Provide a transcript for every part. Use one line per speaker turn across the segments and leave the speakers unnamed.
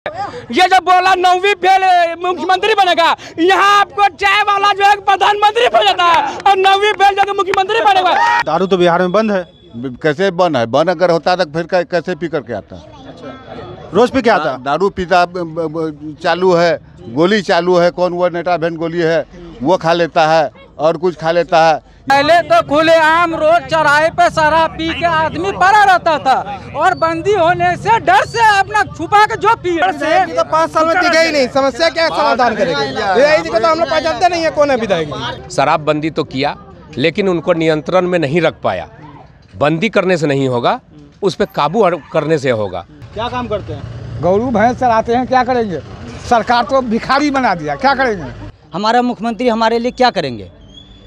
ये जो बोला 9वीं फेल मुख्यमंत्री बनेगा, यहाँ आपको चाय वाला जो है प्रधानमंत्री बन जाता है और 9वीं फेल जो मुख्यमंत्री बनेगा।
दारू तो बिहार में बंद है।
कैसे बंद है? बंद अगर होता तो फिर कैसे पी करके आता?
रोज पी के आता?
दारू पीता चालू है, गोली चालू है, कौन वो नेटा बहन गोली है वो खा लेता है और कुछ खा लेता है।
पहले तो खुलेआम रोज चौराहे पे शराब पी के आदमी पड़ा रहता था और बंदी होने से डर से अपना छुपा के जो पी से
तो 5 साल में दिखे ही नहीं। समस्या क्या समाधान करेगी? यही दिक्कत हम लोग पहचानते नहीं है कौन है विधायक।
शराबबंदी तो किया लेकिन उनको नियंत्रण में नहीं रख पाया। बंदी करने से नहीं होगा, उस पर काबू करने से होगा।
क्या काम करते हैं?
गौरू भैंस चराते हैं, क्या करेंगे? सरकार तो भिखारी बना दिया, क्या करेंगे?
हमारा मुख्यमंत्री हमारे लिए क्या करेंगे?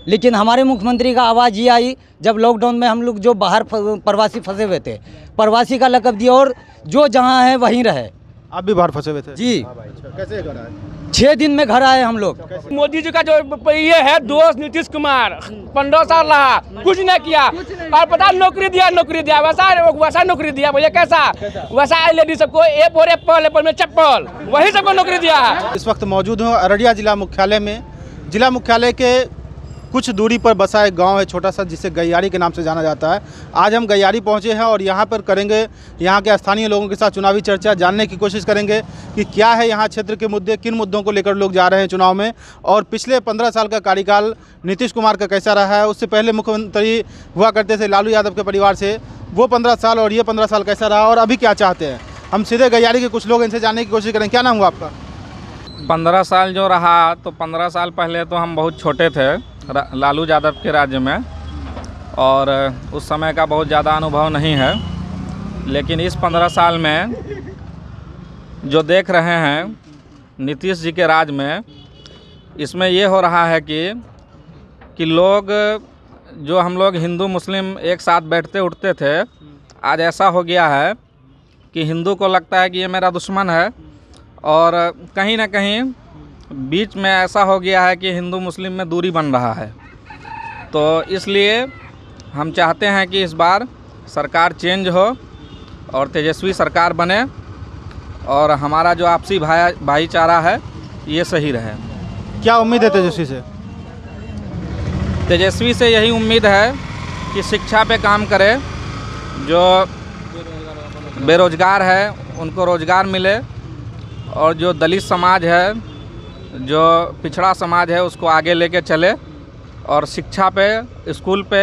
लेकिन हमारे मुख्यमंत्री का आवाज़ ये आई जब लॉकडाउन में हम लोग जो बाहर प्रवासी फंसे हुए थे, प्रवासी का लक़ब दिया और जो जहाँ है वहीं रहे।
आप भी बाहर फंसे हुए थे?
जी।
कैसे घर आए?
6 दिन में घर आए हम लोग।
मोदी जी का जो ये है दोस्त नीतीश कुमार 15 साल रहा, कुछ नहीं किया और पता नौकरी दिया वैसा नौकरी दिया। भैया कैसा वैसा लेडीज सबको एप्पल में चप्पल, वही सबको नौकरी दिया है।
इस वक्त मौजूद हूँ अररिया जिला मुख्यालय में। जिला मुख्यालय के कुछ दूरी पर बसा एक गांव है छोटा सा, जिसे गैयारी के नाम से जाना जाता है। आज हम गैयारी पहुंचे हैं और यहां पर करेंगे यहां के स्थानीय लोगों के साथ चुनावी चर्चा, जानने की कोशिश करेंगे कि क्या है यहां क्षेत्र के मुद्दे, किन मुद्दों को लेकर लोग जा रहे हैं चुनाव में और पिछले 15 साल का कार्यकाल नीतीश कुमार का कैसा रहा है। उससे पहले मुख्यमंत्री हुआ करते थे लालू यादव के परिवार से, वो 15 साल और ये 15 साल कैसा रहा और अभी क्या चाहते हैं। हम सीधे गैयारी के कुछ लोग इनसे जानने की कोशिश करें। क्या नाम हुआ आपका?
15 साल जो रहा तो 15 साल पहले तो हम बहुत छोटे थे लालू यादव के राज्य में और उस समय का बहुत ज़्यादा अनुभव नहीं है। लेकिन इस 15 साल में जो देख रहे हैं नीतीश जी के राज में, इसमें ये हो रहा है कि लोग जो हम लोग हिंदू मुस्लिम एक साथ बैठते उठते थे, आज ऐसा हो गया है कि हिंदू को लगता है कि ये मेरा दुश्मन है और कहीं ना कहीं बीच में ऐसा हो गया है कि हिंदू मुस्लिम में दूरी बन रहा है। तो इसलिए हम चाहते हैं कि इस बार सरकार चेंज हो और तेजस्वी सरकार बने और हमारा जो आपसी भाईचारा है ये सही रहे।
क्या उम्मीद है तेजस्वी से?
तेजस्वी से यही उम्मीद है कि शिक्षा पे काम करे, जो बेरोजगार है उनको रोज़गार मिले और जो दलित समाज है, जो पिछड़ा समाज है, उसको आगे लेके चले और शिक्षा पे, स्कूल पे,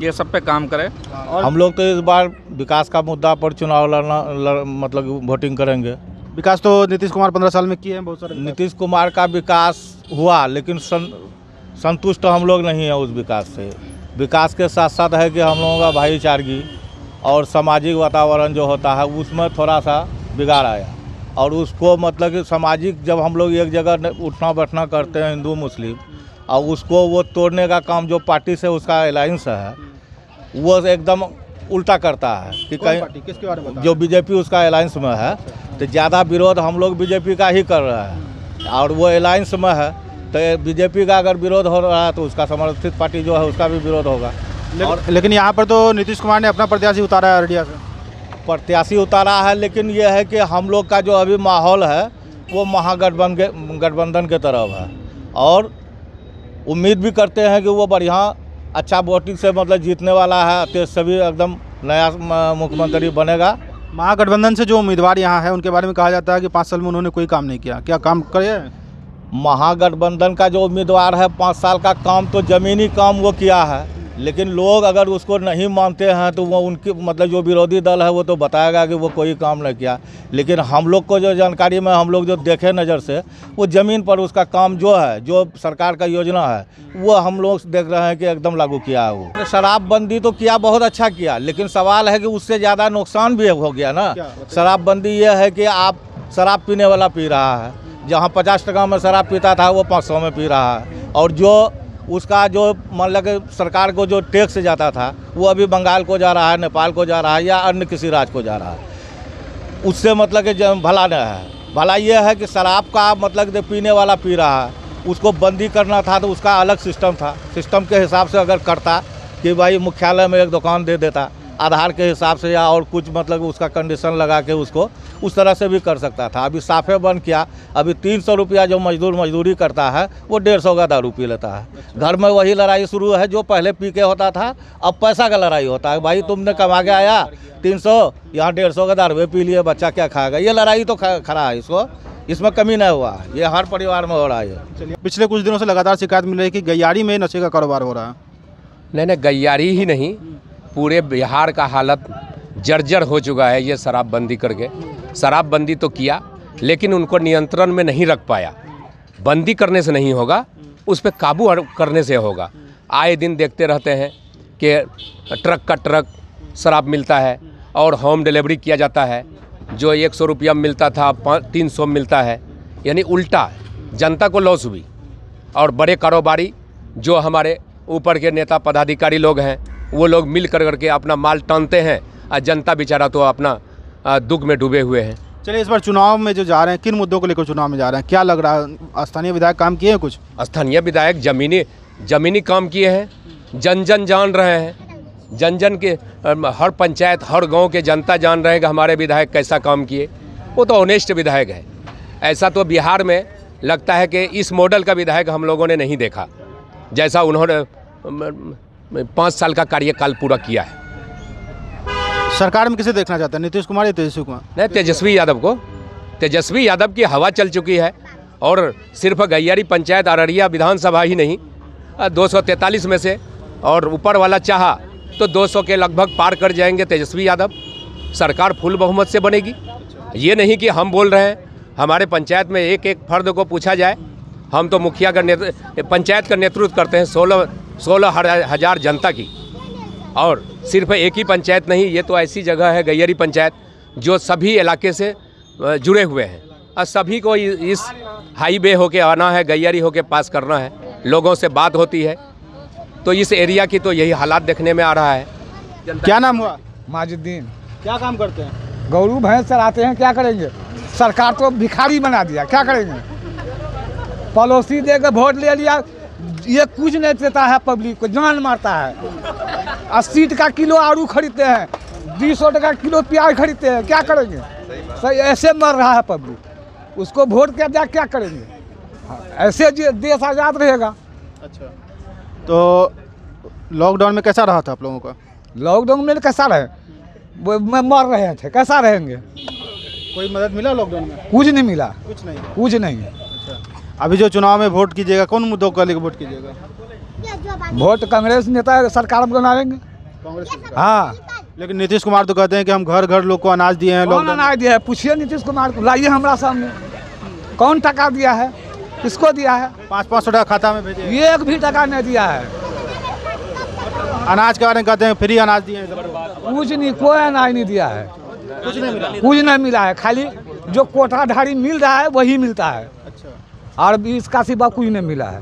ये सब पे काम करे।
और हम लोग तो इस बार विकास का मुद्दा पर चुनाव मतलब वोटिंग करेंगे।
विकास तो नीतीश कुमार 15 साल में किए हैं बहुत सारे।
नीतीश कुमार का विकास हुआ लेकिन संतुष्ट हम लोग नहीं है उस विकास से। विकास के साथ साथ है कि हम लोगों का भाईचारगी और सामाजिक वातावरण जो होता है उसमें थोड़ा सा बिगाड़ आया और उसको मतलब कि सामाजिक जब हम लोग एक जगह उठना बैठना करते हैं हिंदू मुस्लिम और उसको वो तोड़ने का काम जो पार्टी से उसका अलायंस है वो एकदम उल्टा करता है कि कहीं
किसके बारे में?
जो बीजेपी उसका अलायंस में है तो ज़्यादा विरोध हम लोग बीजेपी का ही कर रहे हैं और वो अलायंस में है तो बीजेपी का अगर विरोध हो रहा है तो उसका समर्थित पार्टी जो है उसका भी विरोध होगा।
लेकिन यहाँ पर तो नीतीश कुमार ने अपना प्रत्याशी उतारा है अररिया से।
प्रत्याशी उतारा है लेकिन ये है कि हम लोग का जो अभी माहौल है वो महागठबंधन के तरफ है और उम्मीद भी करते हैं कि वो बढ़िया अच्छा वोटिंग से मतलब जीतने वाला है। तेजस्वी एकदम नया मुख्यमंत्री बनेगा।
महागठबंधन से जो उम्मीदवार यहाँ है उनके बारे में कहा जाता है कि 5 साल में उन्होंने कोई काम नहीं किया। क्या काम करे?
महागठबंधन का जो उम्मीदवार है 5 साल का काम तो ज़मीनी काम वो किया है, लेकिन लोग अगर उसको नहीं मानते हैं तो वो उनकी मतलब जो विरोधी दल है वो तो बताएगा कि वो कोई काम नहीं किया। लेकिन हम लोग को जो जानकारी में हम लोग जो देखे नज़र से वो ज़मीन पर उसका काम जो है, जो सरकार का योजना है वो हम लोग देख रहे हैं कि एकदम लागू किया है। वो शराबबंदी तो किया, बहुत अच्छा किया, लेकिन सवाल है कि उससे ज़्यादा नुकसान भी हो गया ना। शराबबंदी ये है कि आप शराब पीने वाला पी रहा है, जहाँ 50 टका में शराब पीता था वो 500 में पी रहा है और जो उसका जो मान लो कि सरकार को जो टैक्स जाता था वो अभी बंगाल को जा रहा है, नेपाल को जा रहा है या अन्य किसी राज्य को जा रहा है। उससे मतलब कि भला नहीं है। भला ये है कि शराब का मतलब कि पीने वाला पी रहा है, उसको बंदी करना था तो उसका अलग सिस्टम था। सिस्टम के हिसाब से अगर करता कि भाई मुख्यालय में एक दुकान दे देता आधार के हिसाब से या और कुछ मतलब उसका कंडीशन लगा के उसको उस तरह से भी कर सकता था। अभी साफे बंद किया। अभी 300 रुपया जो मजदूरी करता है वो 150 का दारू पी लेता है। घर में वही लड़ाई शुरू है जो पहले पी के होता था, अब पैसा का लड़ाई होता है। भाई तुमने कमा के आया 300, यहाँ 150 का दारू पी लिए, बच्चा क्या खाएगा? ये लड़ाई तो खड़ा है, इसमें कमी नहीं हुआ। ये हर परिवार में हो रहा है।
चलिए, पिछले कुछ दिनों से लगातार शिकायत मिल रही है कि गैयारी में नशे का कारोबार हो रहा है।
नहीं, गैयारी ही नहीं, पूरे बिहार का हालत जर्जर हो चुका है ये शराबबंदी करके। शराबबंदी तो किया लेकिन उनको नियंत्रण में नहीं रख पाया। बंदी करने से नहीं होगा, उस पर काबू करने से होगा। आए दिन देखते रहते हैं कि ट्रक का ट्रक शराब मिलता है और होम डिलीवरी किया जाता है। जो 100 रुपया मिलता था 300 मिलता है, यानी उल्टा जनता को लॉस हुई। और बड़े कारोबारी जो हमारे ऊपर के नेता पदाधिकारी लोग हैं वो लोग मिल करके अपना माल टानते हैं और जनता बेचारा तो अपना दुख में डूबे हुए हैं।
चलिए, इस बार चुनाव में जो जा रहे हैं, किन मुद्दों को लेकर चुनाव में जा रहे हैं? क्या लग रहा है, स्थानीय विधायक काम किए हैं? कुछ
स्थानीय विधायक जमीनी काम किए हैं, जन जान रहे हैं। जन के हर पंचायत हर गांव के जनता जान रहे हैं कि हमारे विधायक कैसा काम किए। वो तो ऑनेस्ट विधायक है। ऐसा तो बिहार में लगता है कि इस मॉडल का विधायक हम लोगों ने नहीं देखा, जैसा उन्होंने 5 साल का कार्यकाल पूरा किया है।
सरकार में किसे देखना चाहते हैं, नीतीश कुमार या तेजस्वी कुमार?
नहीं, तेजस्वी यादव को। तेजस्वी यादव की हवा चल चुकी है। और सिर्फ गैयारी पंचायत अररिया विधानसभा ही नहीं, 243 में से और ऊपर वाला चाहा तो 200 के लगभग पार कर जाएंगे तेजस्वी यादव। सरकार फुल बहुमत से बनेगी। ये नहीं कि हम बोल रहे हैं, हमारे पंचायत में एक फर्द को पूछा जाए। हम तो मुखिया का पंचायत का नेतृत्व करते हैं 16,000 जनता की। और सिर्फ एक ही पंचायत नहीं, ये तो ऐसी जगह है गैयारी पंचायत जो सभी इलाके से जुड़े हुए हैं और सभी को इस हाईवे होके आना है, गैयारी होके पास करना है। लोगों से बात होती है तो इस एरिया की तो यही हालात देखने में आ रहा है।
क्या नाम हुआ?
माजुद्दीन।
क्या काम करते हैं?
गौरू भैंस चराते हैं। क्या करेंगे? सरकार तो भिखारी बना दिया। क्या करेंगे? पॉलिसी देकर वोट ले लिया, ये कुछ नहीं देता है, पब्लिक को जान मारता है। 80 टका किलो आलू खरीदते हैं, 200 टका किलो प्याज खरीदते हैं। क्या करेंगे? सही ऐसे मर रहा है पब्लिक। उसको वोट क्या जा क्या करेंगे? ऐसे देश आज़ाद रहेगा।
अच्छा, तो लॉकडाउन में कैसा रहा था आप लोगों का?
लॉकडाउन में कैसा रहे? वो मर रहे थे, कैसा रहेंगे?
कोई मदद मिला लॉकडाउन में?
कुछ नहीं मिला,
कुछ नहीं। अभी जो चुनाव में वोट कीजिएगा, कौन मुद्दों को लेकर वोट कीजिएगा?
वोट कांग्रेस नेता सरकार बनाएंगे। हाँ,
लेकिन नीतीश कुमार तो कहते हैं कि हम घर घर लोग को अनाज दिए हैं।
कौन अनाज दिया है? पूछिए नीतीश कुमार को, लाइए हमारा सामने। कौन टका दिया है? किसको दिया है?
500 टका खाता में भेजे।
एक भी टका नहीं दिया है।
अनाज के बारे में कहते हैं फ्री अनाज दिए हैं।
कुछ नहीं, कोई अनाज नहीं दिया है।
कुछ नहीं मिला।
कुछ नहीं मिला है। खाली जो कोठाधारी मिल रहा है वही मिलता है।
अच्छा।
और इसका सिवा कुछ नहीं मिला है।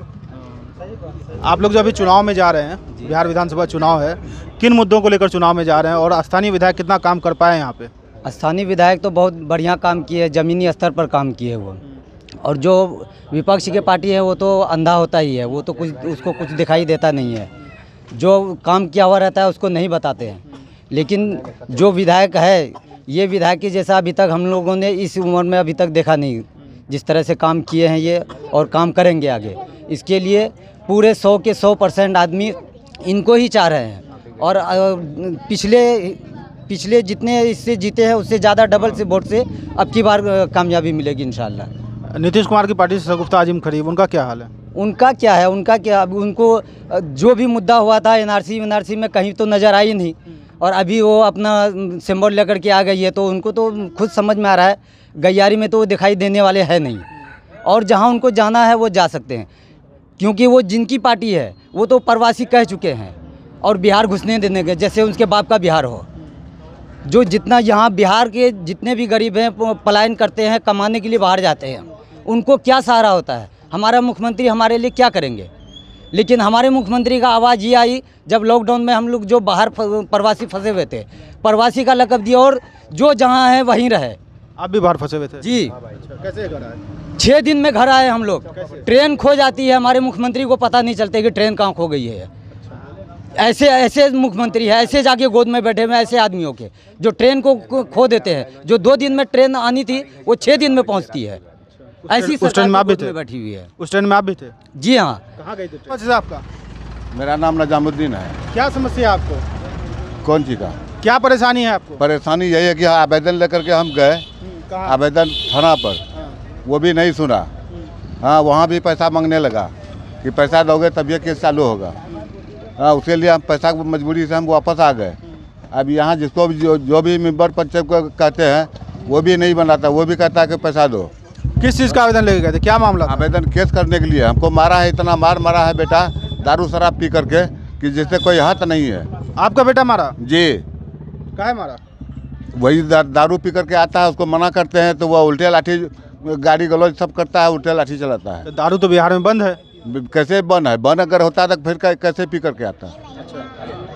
आप लोग जो अभी चुनाव में जा रहे हैं, बिहार विधानसभा चुनाव है, किन मुद्दों को लेकर चुनाव में जा रहे हैं और स्थानीय विधायक कितना काम कर पाए यहाँ पे?
स्थानीय विधायक तो बहुत बढ़िया काम किए, ज़मीनी स्तर पर काम किए वो। और जो विपक्ष के पार्टी है वो तो अंधा होता ही है, वो तो उसको कुछ दिखाई देता नहीं है। जो काम किया हुआ रहता है उसको नहीं बताते हैं। लेकिन जो विधायक है, ये विधायक के जैसा अभी तक हम लोगों ने इस उम्र में अभी तक देखा नहीं। जिस तरह से काम किए हैं ये और काम करेंगे आगे, इसके लिए पूरे 100 के 100% आदमी इनको ही चाह रहे हैं। और पिछले जितने इससे जीते हैं उससे ज़्यादा डबल से वोट से अब की बार कामयाबी मिलेगी इंशाल्लाह।
नीतीश कुमार की पार्टी से शगुफ्ता आजिम खरीब, उनका क्या हाल है?
उनका क्या है? उनका क्या, उनको जो भी मुद्दा हुआ था एनआरसी में कहीं तो नज़र आई नहीं। और अभी वो अपना सिंबल लेकर के आ गई है, तो उनको तो खुद समझ में आ रहा है गैयारी में तो वो दिखाई देने वाले हैं नहीं। और जहाँ उनको जाना है वो जा सकते हैं, क्योंकि वो जिनकी पार्टी है वो तो प्रवासी कह चुके हैं और बिहार घुसने देने के, जैसे उनके बाप का बिहार हो। जो जितना यहाँ बिहार के जितने भी गरीब हैं पलायन करते हैं, कमाने के लिए बाहर जाते हैं, उनको क्या सहारा होता है? हमारा मुख्यमंत्री हमारे लिए क्या करेंगे? लेकिन हमारे मुख्यमंत्री का आवाज़ ये आई जब लॉकडाउन में हम लोग जो बाहर प्रवासी फंसे हुए थे, प्रवासी का लक़ब दिया और जो जहाँ है वहीं रहे।
आप भी बाहर फंसे हुए थे?
जी।
कैसे घर आए?
6 दिन में घर आए हम लोग। ट्रेन खो जाती है, हमारे मुख्यमंत्री को पता नहीं चलता कि ट्रेन कहाँ खो गई है। ऐसे ऐसे मुख्यमंत्री है, ऐसे जाके गोद में बैठे हुए ऐसे आदमियों के जो ट्रेन को खो देते हैं। जो 2 दिन में ट्रेन आनी थी वो 6 दिन में पहुंचती है। ऐसी
उस ट्रेन में आप भी थे?
बैठी हुई है।
उस ट्रेन में आप भी थे?
जी हाँ।
कहाँ गए थे? अच्छा, आपका
मेरा नाम नजामुद्दीन है।
क्या समस्या है आपको?
कौन सी का?
क्या परेशानी है आपको?
परेशानी यही है कि आवेदन लेकर के हम गए आवेदन थाना पर, वो भी नहीं सुना। हाँ, वहाँ भी पैसा मांगने लगा कि पैसा दोगे तब ये केस चालू होगा। हाँ, उसके लिए हम पैसा मजबूरी से हम वापस आ गए। अब यहाँ जिसको भी जो भी मेंबर पंचायत को कहते हैं वो भी नहीं बनाता, वो भी कहता है कि पैसा दो।
किस चीज़ का आवेदन लेके गए थे? क्या मामला था?
आवेदन केस करने के लिए। हमको मारा है, इतना मारा है बेटा दारू शराब पी करके कि जिससे कोई हद नहीं है।
आपका बेटा मारा?
जी।
काहे मारा?
वही दारू पी करके आता है, उसको मना करते हैं तो वह उल्टे लाठी गाड़ी गलौज सब करता है, उल्टे लाठी चलाता है।
तो दारू तो बिहार में बंद है।
कैसे बंद है? बंद अगर होता तो फिर कैसे पी करके आता?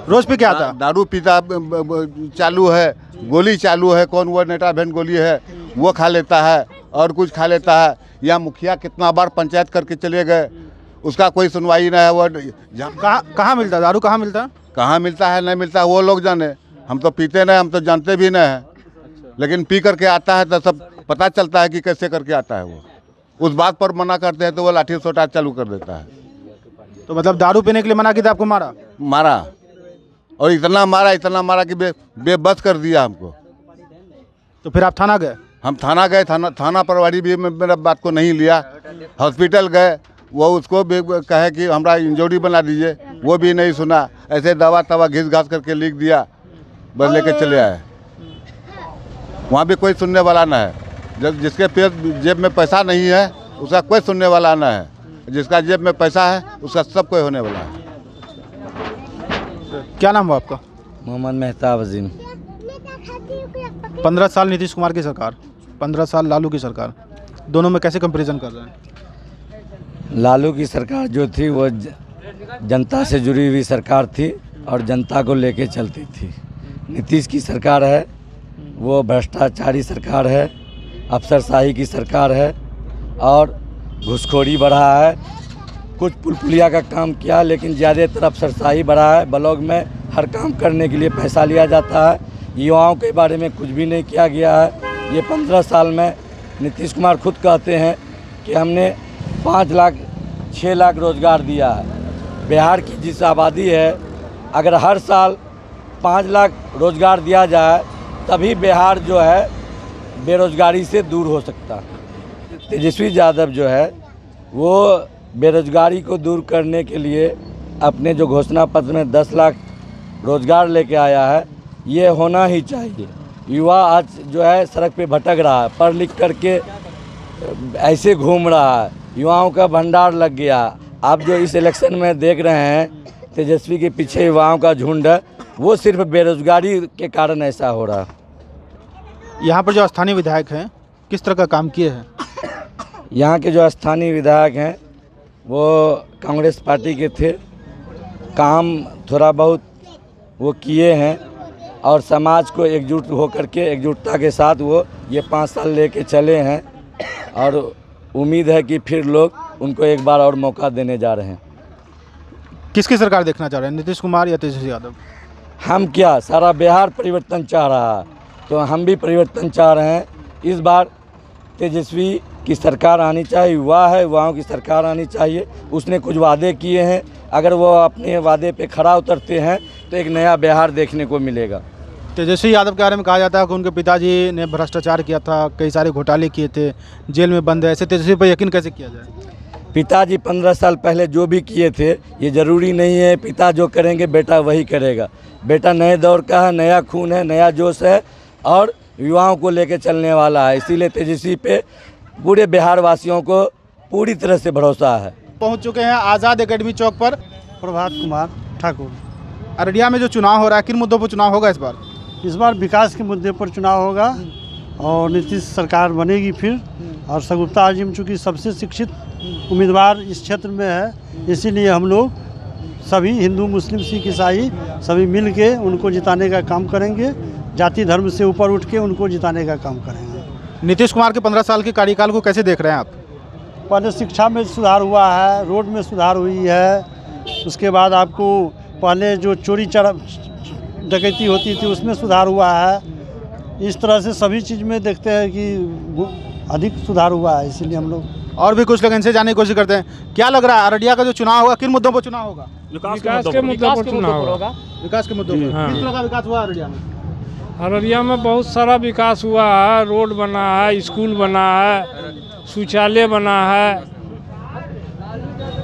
रोज पी के आता?
दारू पीता चालू है, गोली चालू है, कौन वो नेटा बहन गोली है वो खा लेता है और कुछ खा लेता है। या मुखिया कितना बार पंचायत करके चले गए, उसका कोई सुनवाई नहीं है। वो
कहाँ मिलता दारू? कहाँ मिलता?
कहाँ मिलता है नहीं मिलता है वो लोग जाने। हम तो पीते नहीं, हम तो जानते भी नहीं हैं। लेकिन पी करके आता है तो सब पता चलता है कि कैसे करके आता है। वो उस बात पर मना करते हैं तो वो लाठी सोटा चालू कर देता है।
तो मतलब दारू पीने के लिए मना किया था, आपको मारा? और इतना मारा कि बेबस कर दिया हमको। तो फिर आप थाना गए?
हम थाना गए, थाना प्रभारी भी मेरा बात को नहीं लिया। हॉस्पिटल गए, वो उसको भी कहे कि हमारा इंजरी बना दीजिए, वो भी नहीं सुना। ऐसे दवा तवा घिस घास करके लिख दिया, बस लेके चले आए। वहाँ भी कोई सुनने वाला ना है। जब जिसके जेब में पैसा नहीं है उसका कोई सुनने वाला ना है, जिसका जेब में पैसा है उसका सब कोई होने वाला है।
क्या नाम हुआ आपका?
मोहम्मद मेहताब अजीम।
15 साल नीतीश कुमार की सरकार, 15 साल लालू की सरकार, दोनों में कैसे कंपैरिजन कर रहे हैं?
लालू की सरकार जो थी वो जनता से जुड़ी हुई सरकार थी और जनता को लेके चलती थी। नीतीश की सरकार है वो भ्रष्टाचारी सरकार है, अफसरशाही की सरकार है और घुसखोरी बढ़ा है। कुछ पुलिया का काम किया लेकिन ज़्यादातर अफसरशाही बढ़ा है। ब्लॉक में हर काम करने के लिए पैसा लिया जाता है। युवाओं के बारे में कुछ भी नहीं किया गया है। ये 15 साल में नीतीश कुमार खुद कहते हैं कि हमने 5 लाख 6 लाख रोज़गार दिया है। बिहार की जिस आबादी है, अगर हर साल 5 लाख रोज़गार दिया जाए तभी बिहार जो है बेरोज़गारी से दूर हो सकता है। तेजस्वी यादव जो है वो बेरोज़गारी को दूर करने के लिए अपने जो घोषणा पत्र में 10 लाख रोज़गार लेके आया है, ये होना ही चाहिए। युवा आज जो है सड़क पे भटक रहा है, पढ़ लिख करके ऐसे घूम रहा है, युवाओं का भंडार लग गया। आप जो इस इलेक्शन में देख रहे हैं तेजस्वी के पीछे युवाओं का झुंड है, वो सिर्फ बेरोज़गारी के कारण ऐसा हो रहा है।
यहाँ पर जो स्थानीय विधायक हैं किस तरह का काम किए हैं?
यहाँ के जो स्थानीय विधायक हैं वो कांग्रेस पार्टी के थे, काम थोड़ा बहुत वो किए हैं और समाज को एकजुट होकर के एकजुटता के साथ वो ये 5 साल लेके चले हैं और उम्मीद है कि फिर लोग उनको एक बार और मौका देने जा रहे हैं।
किसकी सरकार देखना चाह रहे हैं, नीतीश कुमार या तेजस्वी यादव?
हम क्या, सारा बिहार परिवर्तन चाह रहा है तो हम भी परिवर्तन चाह रहे हैं। इस बार तेजस्वी की सरकार आनी चाहिए, युवा है, युवाओं की सरकार आनी चाहिए। उसने कुछ वादे किए हैं, अगर वो अपने वादे पे खरा उतरते हैं तो एक नया बिहार देखने को मिलेगा।
तेजस्वी यादव के बारे में कहा जाता है कि उनके पिताजी ने भ्रष्टाचार किया था, कई सारे घोटाले किए थे, जेल में बंद है। ऐसे तेजस्वी पर यकीन कैसे किया जाए?
पिताजी 15 साल पहले जो भी किए थे, ये ज़रूरी नहीं है पिता जो करेंगे बेटा वही करेगा। बेटा नए दौर का है, नया खून है, नया जोश है और युवाओं को लेकर चलने वाला है। इसीलिए तेजस्वी पे पूरे बिहार वासियों को पूरी तरह से भरोसा है।
पहुंच चुके हैं आज़ाद एकेडमी चौक पर।
प्रभात कुमार ठाकुर।
अररिया में जो चुनाव हो रहा है, किन मुद्दों पर चुनाव होगा इस बार?
इस बार विकास के मुद्दे पर चुनाव होगा और नीतीश सरकार बनेगी फिर। और सगुप्ता आजिम चूँकि सबसे शिक्षित उम्मीदवार इस क्षेत्र में है, इसीलिए हम लोग सभी हिंदू मुस्लिम सिख ईसाई सभी मिल के उनको जिताने का काम करेंगे। जाति धर्म से ऊपर उठ के उनको जिताने का काम करेंगे।
नीतीश कुमार के 15 साल के कार्यकाल को कैसे देख रहे हैं आप?
पहले शिक्षा में सुधार हुआ है, रोड में सुधार हुई है, उसके बाद आपको पहले जो चोरी डकैती होती थी उसमें सुधार हुआ है। इस तरह से सभी चीज़ में देखते हैं कि अधिक सुधार हुआ है, इसीलिए हम लोग।
और भी कुछ लोग इनसे जानने की कोशिश करते हैं। क्या लग रहा है अररिया का जो चुनाव होगा, किन मुद्दों पर चुनाव होगा?
विकास के मुद्दों पर चुनाव होगा।
विकास के मुद्दों पर। किस तरह का विकास हुआ अररिया में?
अररिया में बहुत सारा विकास हुआ है। रोड बना है, स्कूल बना है, शौचालय बना है।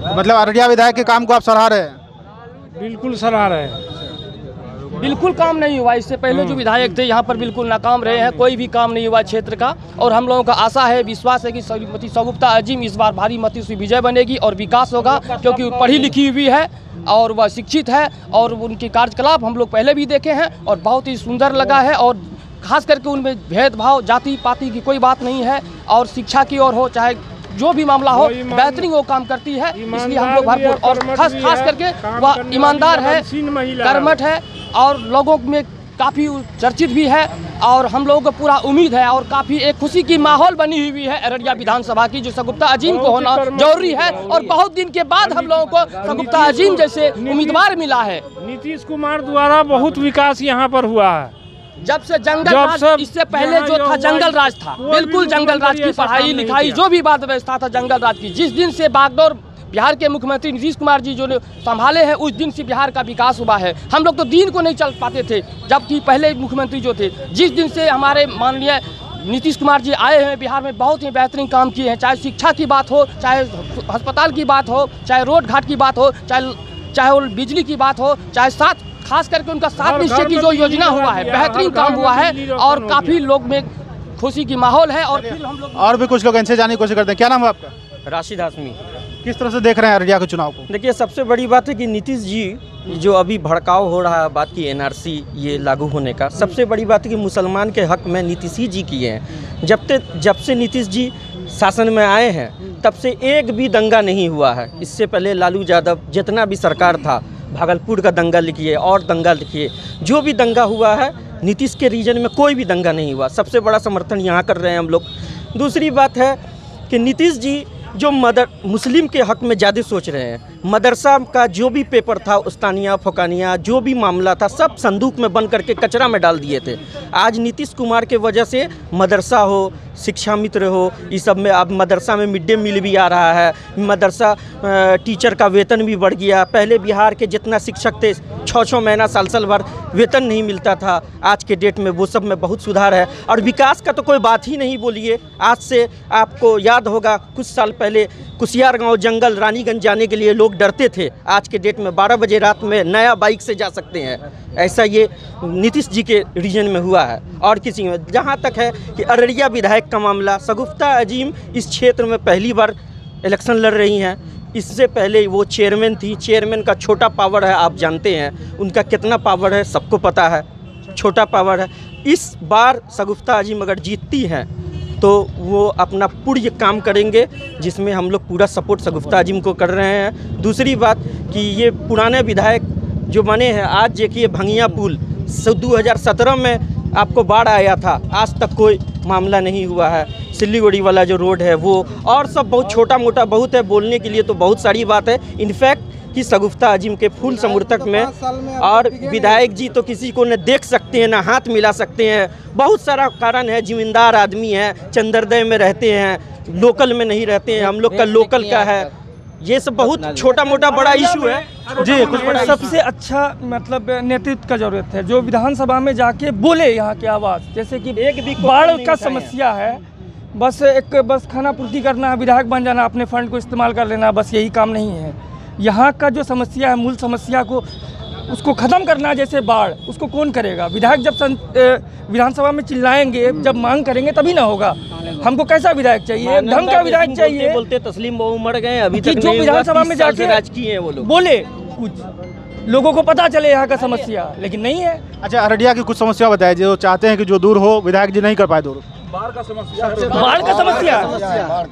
मतलब अररिया विधायक के काम को आप सराह रहे हैं?
बिल्कुल सराह रहे हैं।
बिल्कुल काम नहीं हुआ। इससे पहले जो विधायक थे यहाँ पर बिल्कुल नाकाम रहे हैं, कोई भी काम नहीं हुआ क्षेत्र का। और हम लोगों का आशा है, विश्वास है कि श्रीमती शगुफ्ता अजीम इस बार भारी मत से विजय बनेगी और विकास होगा, क्योंकि वो पढ़ी लिखी हुई है और वह शिक्षित है और उनके कार्यकलाप हम लोग पहले भी देखे हैं और बहुत ही सुंदर लगा है। और खास करके उनमें भेदभाव, जाति पाति की कोई बात नहीं है और शिक्षा की ओर हो, चाहे जो भी मामला हो, बेहतरीन वो काम करती है। इसलिए हम लोग भरपूर और खास करके वह ईमानदार है, कर्मठ है और लोगों में काफ़ी चर्चित भी है। और हम लोगों को पूरा उम्मीद है और काफ़ी एक खुशी की माहौल बनी हुई है अररिया विधानसभा की, जो शगुफ्ता अजीम को होना जरूरी है। और बहुत दिन के बाद हम लोगों को शगुफ्ता अजीम जैसे उम्मीदवार मिला है।
नीतीश कुमार द्वारा बहुत विकास यहाँ पर हुआ है।
जब से जंगल राज, इससे पहले जो था जंगल राज था, बिल्कुल जंगल राज की पढ़ाई लिखाई जो भी बात व्यवस्था था जंगल राज की। जिस दिन से बागडोर बिहार के मुख्यमंत्री नीतीश कुमार जी जो संभाले हैं, उस दिन से बिहार का विकास हुआ है। हम लोग तो दिन को नहीं चल पाते थे, जबकि पहले मुख्यमंत्री जो थे, जिस दिन से हमारे माननीय नीतीश कुमार जी आए हैं बिहार में, बहुत ही बेहतरीन काम किए हैं। चाहे शिक्षा की बात हो, चाहे अस्पताल की बात हो, चाहे रोड घाट की बात हो, चाहे वो बिजली की बात हो, चाहे साथ खास करके उनका 7 निश्चय की जो योजना हुआ है, बेहतरीन काम हुआ है और काफ़ी लोग में खुशी की माहौल है। और फिर हम लोग
और भी कुछ लोग इनसे जानने की कोशिश करते हैं। क्या नाम है आपका?
राशिद हाशमी।
किस तरह से देख रहे हैं अररिया के चुनाव को?
देखिए, सबसे बड़ी बात है कि नीतीश जी जो अभी भड़काव हो रहा है बात की एनआरसी ये लागू होने का, सबसे बड़ी बात है कि मुसलमान के हक में नीतीश ही जी किए हैं। जब से नीतीश जी शासन में आए हैं तब से एक भी दंगा नहीं हुआ है। इससे पहले लालू यादव जितना भी सरकार था, भागलपुर का दंगा लिखिए और दंगा लिखिए, जो भी दंगा हुआ है नीतीश के रीजन में कोई भी दंगा नहीं हुआ। सबसे बड़ा समर्थन यहाँ कर रहे हैं हम लोग। दूसरी बात है कि नीतीश जी जो मुस्लिम के हक में ज़्यादा सोच रहे हैं। मदरसा का जो भी पेपर था, उस्तानिया फ़कानिया जो भी मामला था, सब संदूक में बंद करके कचरा में डाल दिए थे। आज नीतीश कुमार के वजह से मदरसा हो, शिक्षा मित्र हो, इस सब में अब मदरसा में मिड डे मील भी आ रहा है। मदरसा टीचर का वेतन भी बढ़ गया। पहले बिहार के जितना शिक्षक थे 6-6 महीना साल भर वेतन नहीं मिलता था, आज के डेट में वो सब में बहुत सुधार है। और विकास का तो कोई बात ही नहीं बोलिए। आज से आपको याद होगा कुछ साल पहले कुसियार गांव जंगल रानीगंज जाने के लिए लोग डरते थे। आज के डेट में 12 बजे रात में नया बाइक से जा सकते हैं। ऐसा ये नीतीश जी के रीजन में हुआ है और किसी में। जहाँ तक है कि अररिया विधायक का मामला, शगुफ्ता अजीम इस क्षेत्र में पहली बार इलेक्शन लड़ रही हैं। इससे पहले वो चेयरमैन थी। चेयरमैन का छोटा पावर है, आप जानते हैं उनका कितना पावर है, सबको पता है, छोटा पावर है। इस बार शगुफ्ता अजीम अगर जीतती हैं तो वो अपना पूर्ण काम करेंगे, जिसमें हम लोग पूरा सपोर्ट शगुफ्ता अजीम को कर रहे हैं। दूसरी बात कि ये पुराने विधायक जो बने हैं, आज देखिए भंगिया पुल 2017 में आपको बाढ़ आया था, आज तक कोई मामला नहीं हुआ है। सिल्लीगुड़ी वाला जो रोड है वो, और सब बहुत छोटा मोटा बहुत है, बोलने के लिए तो बहुत सारी बात है। इनफैक्ट कि शगुफ्ता अजीम के फूल समर्थक में और विधायक जी तो किसी को न देख सकते हैं, न हाथ मिला सकते हैं। बहुत सारा कारण है, जिम्मेदार आदमी है, चंद्रोदय में रहते हैं, लोकल में नहीं रहते हैं। हम लोग का लोकल का है, ये सब बहुत छोटा मोटा बड़ा इशू है जी। कुछ बड़ा
सबसे अच्छा मतलब नेतृत्व का जरूरत है, जो विधानसभा में जाके बोले यहाँ की आवाज़। जैसे कि एक भी बाढ़ का समस्या है, बस खाना पूर्ति करना, विधायक बन जाना, अपने फंड को इस्तेमाल कर लेना, बस यही काम नहीं है। यहाँ का जो समस्या है, मूल समस्या को उसको ख़त्म करना, जैसे बाढ़, उसको कौन करेगा? विधायक जब विधानसभा में चिल्लाएंगे, जब मांग करेंगे तभी ना होगा। हमको कैसा विधायक चाहिए? ढंग का विधायक चाहिए।
बोलते तस्लीम बहु मर गए अभी तक,
जो विधानसभा में जाके
राजकीय है वो लोग
बोले, कुछ लोगों को पता चले यहाँ का समस्या, लेकिन नहीं है।
अच्छा, अररिया की कुछ समस्या बताइए जो चाहते हैं कि जो दूर हो, विधायक जी नहीं कर पाए दूर।
बाढ़ का समस्या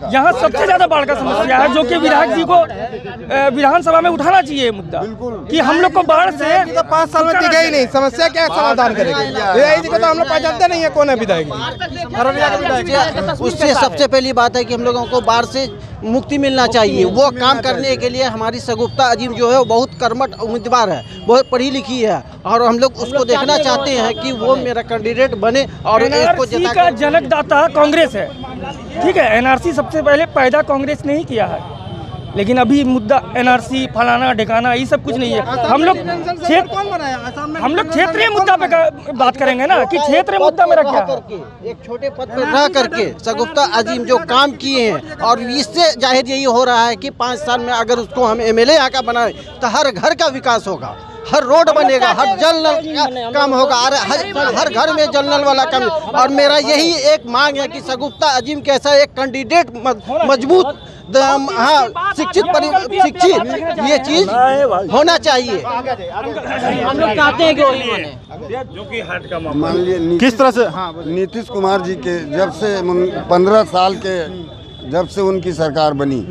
यहाँ सबसे ज़्यादा बाढ़ का समस्या है, जो कि विधायक जी को विधानसभा में उठाना चाहिए मुद्दा कि हम लोग को बाढ़ से
5 साल में दिखा ही नहीं, समस्या क्या समाधान करेंगे? तो हम लोग पहचानते नहीं है कौन है विधायक।
उससे सबसे पहली बात है कि हम लोगों को बाढ़ से मुक्ति मिलना चाहिए। वो काम करने के लिए हमारी शगुफ्ता अजीम जो है वो बहुत कर्मठ उम्मीदवार है, बहुत पढ़ी लिखी है और हम लोग उसको देखना चाहते हैं कि वो मेरा कैंडिडेट बने और इसको
एनआरसी का जनकदाता कांग्रेस है, ठीक है। एनआरसी सबसे पहले पैदा कांग्रेस ने ही किया है, लेकिन अभी मुद्दा एनआरसी फलाना ढिकाना ये सब कुछ नहीं है। हम लोग क्षेत्रीय मुद्दा पे बात करेंगे ना कि क्षेत्रीय मुद्दा में क्या
एक छोटे पद पर रह करके शगुफ्ता अजीम जो काम किए हैं और इससे जाहिर यही हो रहा है कि 5 साल में अगर उसको हम एमएलए यहाँ का बनाए तो हर घर का विकास होगा, हर रोड बनेगा, हर जल नल का काम होगा, हर घर में जल नल वाला काम। और मेरा यही एक मांग है कि शगुफ्ता अजीम कैसा एक कैंडिडेट मजबूत, हाँ शिक्षित ये चीज होना चाहिए। हम लोग चाहते हैं कि
मान लीजिए
किस तरह से
नीतीश कुमार जी के जब से 15 साल के जब से उनकी सरकार बनी,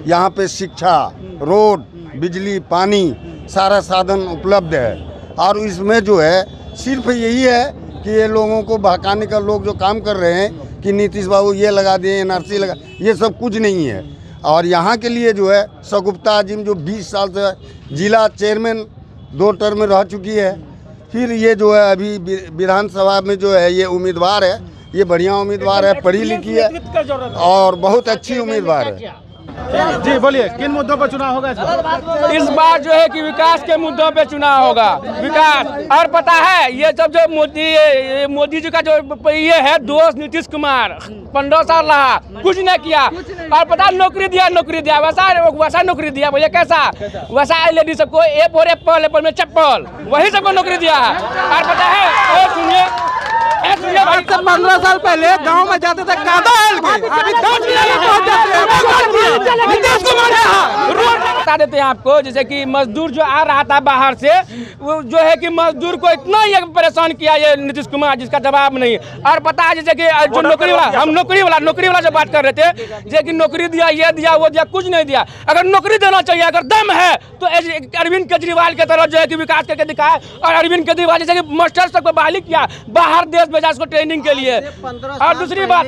यहाँ पे शिक्षा, रोड, बिजली, पानी सारा साधन उपलब्ध है। और इसमें जो है सिर्फ यही है कि ये लोगों को बहकाने का लोग जो काम कर रहे हैं कि नीतीश बाबू ये लगा दिए, एनआरसी लगा, ये सब कुछ नहीं है। और यहाँ के लिए जो है शगुफ्ता अजीम जो 20 साल से जिला चेयरमैन 2 टर्म में रह चुकी है, फिर ये जो है अभी विधानसभा में जो है ये उम्मीदवार है, ये बढ़िया उम्मीदवार है, पढ़ी लिखी है और बहुत अच्छी उम्मीदवार है।
जी बोलिए, किन मुद्दों पर चुनाव होगा
इस बार? जो है कि विकास के मुद्दों पे चुनाव होगा, विकास। और पता है ये सब जो मोदी जी का जो ये है दोस्त नीतीश कुमार 15 साल रहा, कुछ नहीं किया। और पता नौकरी दिया वैसा नौकरी दिया भैया, कैसा वैसा लेडी सबको एप्पल में चप्पल, वही सबको नौकरी दिया है। और पता है सुनिए
15 साल पहले गांव में जाते थे कादा अभी 10 मिनट में पहुंच जाते हैं। नीतीश कुमार
बता देते हैं आपको, जैसे कि मजदूर जो आ रहा था बाहर से, वो जो है कि मजदूर को इतना ही परेशान किया ये नीतीश कुमार, जिसका जवाब नहीं। और पता है जैसे कि जो नौकरी वाला जो बात कर रहे थे, जैसे कि नौकरी दिया, ये दिया, वो दिया, कुछ नहीं दिया। अगर नौकरी देना चाहिए, अगर दम है तो अरविंद केजरीवाल की तरह जो है कि विकास करके दिखाए। और अरविंद केजरीवाल जैसे कि मास्टर सबको बहाली किया, बाहर देश भेजा उसको ट्रेनिंग के लिए। और दूसरी बात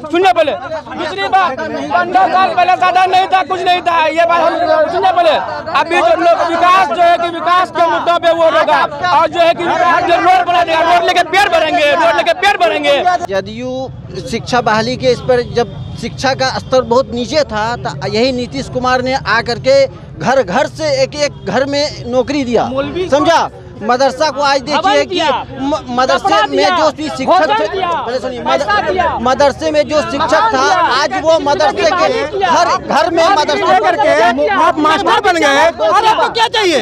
सुनिए पहले, दूसरी बात 15 साल पहले साधन नहीं था, कुछ नहीं था, ये बात हम सुनिए पहले। अभी जो लोग विकास जो है कि विकास के मुद्दों पे वो होगा, और जो है कि विकास जो रोड बना देगा, रोड लेके पेड़ भरेंगे।
जदयू शिक्षा बहाली के इस पर जब शिक्षा का स्तर बहुत नीचे था तो यही नीतीश कुमार ने आकर के घर घर से एक घर में नौकरी दिया, समझा। मदरसा को आज देखिए कि मदरसे में जो भी शिक्षक थे, मदरसे में जो शिक्षक था आज वो मदरसे के हर घर में मदरसे करके
आप मास्टर बन गए और आपको क्या चाहिए?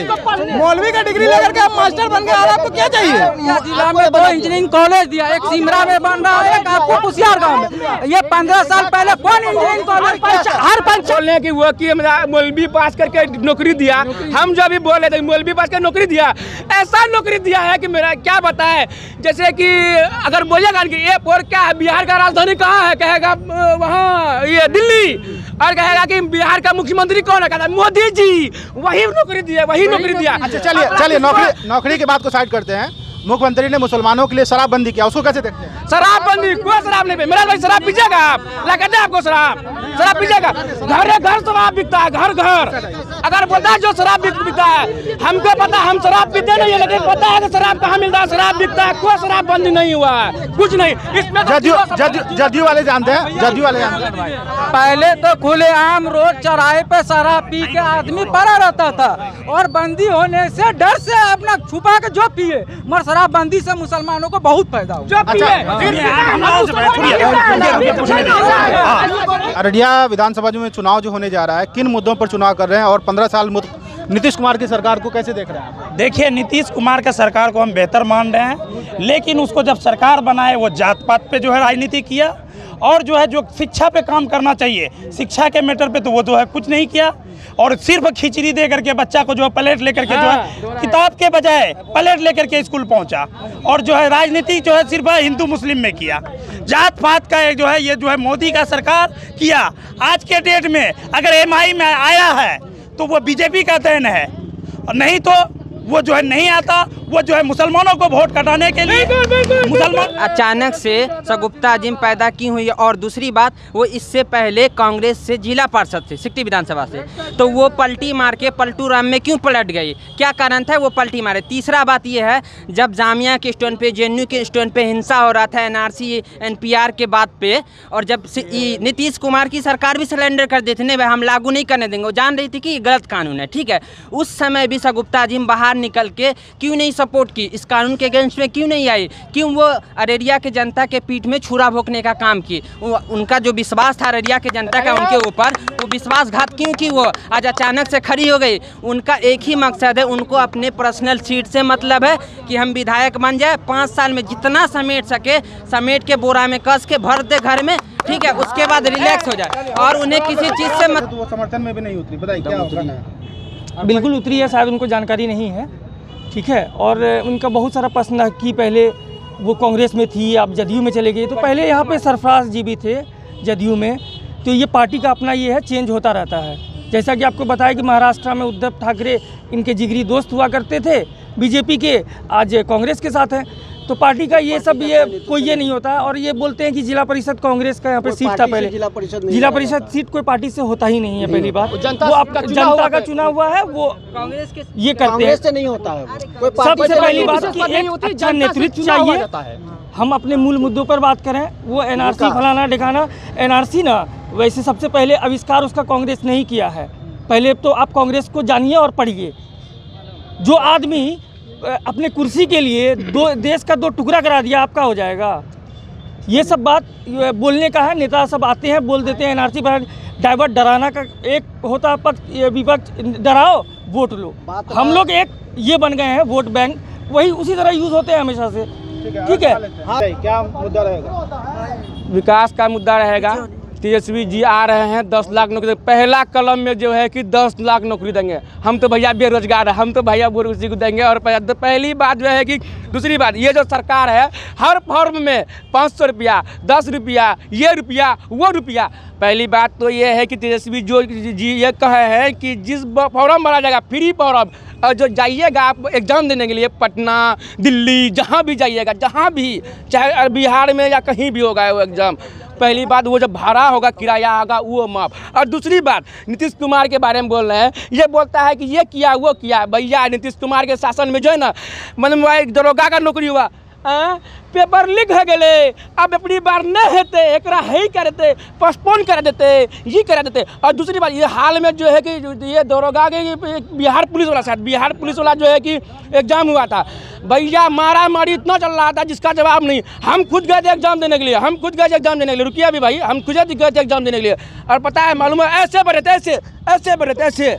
मौलवी का डिग्री लेकर के आप मास्टर बन गए और आपको क्या चाहिए?
जिला में 2 इंजीनियरिंग कॉलेज दिया, एक सिमरा में बन रहा है, एक आपको कुसियार गाँव में। ये 15 साल पहले कौन इंजीनियरिंग कॉलेज हर बोलने
की वो कि मौलवी पास करके नौकरी दिया, हम जो अभी बोले थे मौलवी पास करके नौकरी दिया, ऐसा नौकरी दिया है कि मेरा क्या बताएं। जैसे कि अगर बोलिएगा कि ये और क्या है, बिहार का राजधानी कहाँ है, कहेगा वहाँ ये दिल्ली। और कहेगा कि बिहार का मुख्यमंत्री कौन है, कहता मोदी जी। वही नौकरी दिया।
अच्छा चलिए नौकरी की बात को साइड करते हैं। मुख्यमंत्री ने मुसलमानों के लिए शराबबंदी किया, उसको कैसे देखते हैं?
शराबबंदी, कोई शराब नहीं, मेरा भाई शराब पीजिएगा आप, लगाते आपको शराब पीजिएगा, घर शराब बिकता है, घर। अगर बोलता है जो शराब बिकता है, हमको पता, हम शराब पीते नहीं है, लेकिन पता है कि शराब कहाँ मिलता है, शराब बिकता है। कोई शराबबंदी नहीं हुआ है, कुछ नहीं। इसमें
जदयू वाले जानते हैं,
पहले तो खुलेआम रोड चौराहे पे शराब पी के आदमी पड़ा रहता था, और बंदी होने से डर से अपना छुपा के जो पिए, मगर शराबबंदी से मुसलमानों को बहुत फायदा हुआ।
अररिया विधानसभा में चुनाव जो होने जा रहा है, किन मुद्दों पर चुनाव कर रहे हैं और 15 साल नीतीश कुमार की सरकार को कैसे देख रहे हैं?
देखिए, नीतीश कुमार का सरकार को हम बेहतर मान रहे हैं, लेकिन उसको जब सरकार बनाए वो जात पात पे जो है राजनीति किया, और जो है जो शिक्षा पे काम करना चाहिए, शिक्षा के मैटर पे तो वो जो है कुछ नहीं किया, और सिर्फ खिचड़ी दे करके बच्चा को जो है प्लेट लेकर के जो है किताब के बजाय प्लेट लेकर के स्कूल पहुंचा, और जो है राजनीति जो है सिर्फ हिंदू मुस्लिम में किया, जात पात का जो है ये जो है मोदी का सरकार किया। आज के डेट में अगर MI में आया है तो वो बीजेपी का देन है, और नहीं तो वो जो है नहीं आता, वो जो है मुसलमानों को वोट कटाने के लिए मुसलमान।
अचानक से शगुफ्ता अजीम पैदा की हुई है, और दूसरी बात वो इससे पहले कांग्रेस से जिला पार्षद थे सिकटी विधानसभा से, तो वो पलटी मार के पलटू राम में क्यों पलट गई, क्या कारण था वो पलटी मारे। तीसरा बात ये है, जब जामिया के स्टूडेंट पे JNU के स्टूडेंट पे हिंसा हो रहा था NRC NPR के बात पे, और जब नीतीश कुमार की सरकार भी सिलेंडर कर देते नहीं भाई हम लागू नहीं करने देंगे, वो जान रही थी कि ये गलत कानून है, ठीक है, उस समय भी शगुफ्ता अजीम बाहर निकल के क्यों नहीं सपोर्ट की, इस कानून के अगेंस्ट में क्यों नहीं आई, क्यों वो अररिया के जनता के पीठ में छुरा भोंकने का काम की। उनका जो विश्वास था अररिया के जनता का उनके ऊपर, वो विश्वासघात क्यों की, वो आज अचानक से खड़ी हो गई। उनका एक ही मकसद है, उनको अपने पर्सनल सीट से मतलब है कि हम विधायक बन जाए, 5 साल में जितना समेट सके समेट के बोरा में कस के भर दे घर में, ठीक है, उसके बाद रिलैक्स हो जाए, और उन्हें किसी चीज़ से
वो समर्थन में भी नहीं उतरी, बताइए क्या होगा।
बिल्कुल उतरी है, शायद उनको जानकारी नहीं है, ठीक है, और उनका बहुत सारा प्रश्न है कि पहले वो कांग्रेस में थी, अब जदयू में चले गए, तो पहले यहाँ पे सरफराज जी भी थे जदयू में, तो ये पार्टी का अपना ये है, चेंज होता रहता है। जैसा कि आपको बताया कि महाराष्ट्र में उद्धव ठाकरे इनके जिगरी दोस्त हुआ करते थे बीजेपी के, आज कांग्रेस के साथ हैं, तो पार्टी का ये सब ये कोई ये नहीं होता। और ये बोलते हैं कि जिला परिषद कांग्रेस का यहाँ पे सीट था पहले, जिला परिषद सीट कोई पार्टी से होता ही नहीं है, पहली बात वो जनता का चुना हुआ है, वो कांग्रेस के ये करते हैं,
नहीं होता है।
सबसे पहली बात कि एक अच्छा नेतृत्व चाहिए। हम अपने मूल मुद्दों पर बात करें, वो NRC फलाना ढिकाना, NRC ना वैसे सबसे पहले आविष्कार उसका कांग्रेस नहीं किया है। पहले तो आप कांग्रेस को जानिए और पढ़िए। जो आदमी अपने कुर्सी के लिए देश का 2 टुकड़ा करा दिया, आपका हो जाएगा। ये सब बात बोलने का है, नेता सब आते हैं बोल देते हैं NRC पर डाइवर्ट, डराना का एक होता है पक्ष, विपक्ष, डराओ वोट लो। हम लोग एक ये बन गए हैं वोट बैंक, वही उसी तरह यूज़ होते हैं हमेशा से, ठीक है।
क्या मुद्दा रहेगा?
विकास का मुद्दा रहेगा। तेजस्वी जी आ रहे हैं, 10 लाख नौकरी, पहला कलम में जो है कि 10 लाख नौकरी देंगे। हम तो भैया बेरोजगार है, हम तो भैया बेरोजगारी को देंगे। और पहली बात जो है कि दूसरी बात, ये जो सरकार है हर फॉर्म में 500 रुपया, 10 रुपया, ये रुपया, वो रुपया। पहली बात तो ये है कि तेजस्वी जी ये कहे हैं कि जिस फॉर्म भरा जाएगा फ्री फॉर्म, और जो जाइएगा आप एग्ज़ाम देने के लिए पटना, दिल्ली, जहाँ भी जाइएगा, जहाँ भी, चाहे बिहार में या कहीं भी होगा वो एग्ज़ाम, पहली बात वो जो भाड़ा होगा, किराया होगा, वो माफ। और दूसरी बात, नीतीश कुमार के बारे में बोल रहे हैं, ये बोलता है कि ये किया वो किया। भैया नीतीश कुमार के शासन में जो है ना, मतलब दरोगा का नौकरी हुआ, पेपर लीक हो गए, अब अपनी बार नहीं होते, एक ही कर देते, पोस्टपोन कर देते, ये करा देते। और दूसरी बात, ये हाल में जो है कि ये दरोगा के बिहार पुलिस वाला, शायद बिहार पुलिस वाला जो है कि एग्जाम हुआ था, भैया मारा मारी इतना चल रहा था जिसका जवाब नहीं। हम खुद गए थे एग्जाम देने के लिए, हम खुद गए थे एग्जाम देने के लिए, रुकिए अभी भाई, हम खुद गए थे एग्जाम देने के लिए, और पता है मालूम है ऐसे भरे थे, ऐसे भरे थे, ऐसे।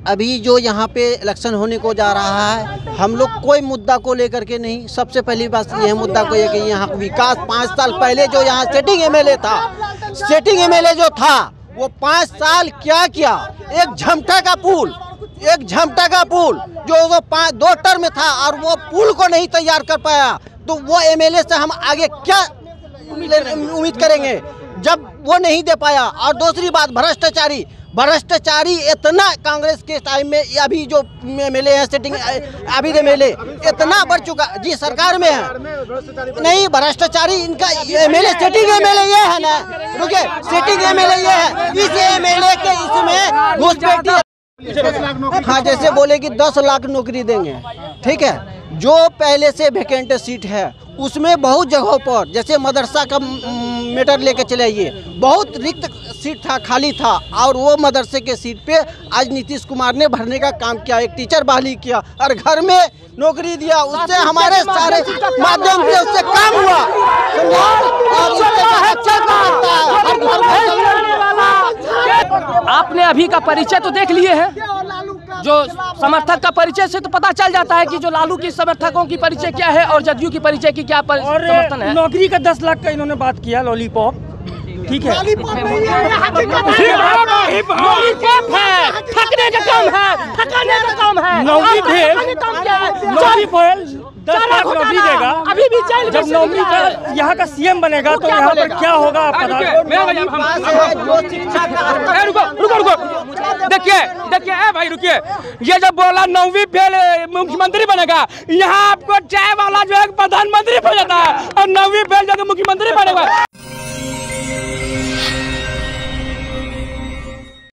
अभी जो यहाँ पे इलेक्शन होने को जा रहा है, हम लोग कोई मुद्दा को लेकर के नहीं, सबसे पहली बात यह मुद्दा को है कि यहाँ विकास 5 साल पहले जो यहाँ सेटिंग MLA था, सेटिंग MLA जो था वो 5 साल क्या किया। एक झमटा का पुल जो वो 2 टर्म में था और वो पुल को नहीं तैयार कर पाया, तो वो MLA से हम आगे क्या उम्मीद करेंगे जब वो नहीं दे पाया। और दूसरी बात, भ्रष्टाचारी इतना कांग्रेस के टाइम में, अभी जो MLA है सेटिंग अभी MLA इतना बढ़ चुका जी, सरकार में है नहीं भ्रष्टाचारी इनका MLA, सेटिंग MLA ये है ना, रुके, सेटिंग MLA ये है, इस MLA के इसमें घुसपैठी। हाँ, जैसे बोले कि 10 लाख नौकरी देंगे, ठीक है, जो पहले से वैकेंट सीट है उसमें बहुत जगहों पर, जैसे मदरसा का मैटर लेके चले आइए, बहुत रिक्त सीट था, खाली था, और वो मदरसे के सीट पे आज नीतीश कुमार ने भरने का काम किया, एक टीचर बहाली किया और घर में नौकरी दिया, उससे हमारे सारे माध्यम से उससे काम हुआ,
आपने अभी का परिचय तो देख लिए हैं, जो समर्थक का परिचय से तो पता चल जाता है कि जो लालू की समर्थकों की परिचय क्या है और जदयू की परिचय की क्या समर्थन है।
नौकरी का 10 लाख का इन्होंने बात किया, लॉलीपॉप ठीक है
ठकने का काम है, ठकाने का काम है।
नौकरी फेल 10 लाख नौकरी देगा।
अभी भी जेल
जब नौकरी का यहाँ का सीएम बनेगा तो यहाँ पर क्या होगा आप बता दो।
रुको देखिए भाई रुकिए, ये जब बोला 9वीं फेल मुख्यमंत्री बनेगा, यहाँ आपको चाय वाला जो है प्रधानमंत्री हो जाता है और 9वीं फेल जो मुख्यमंत्री बनेगा।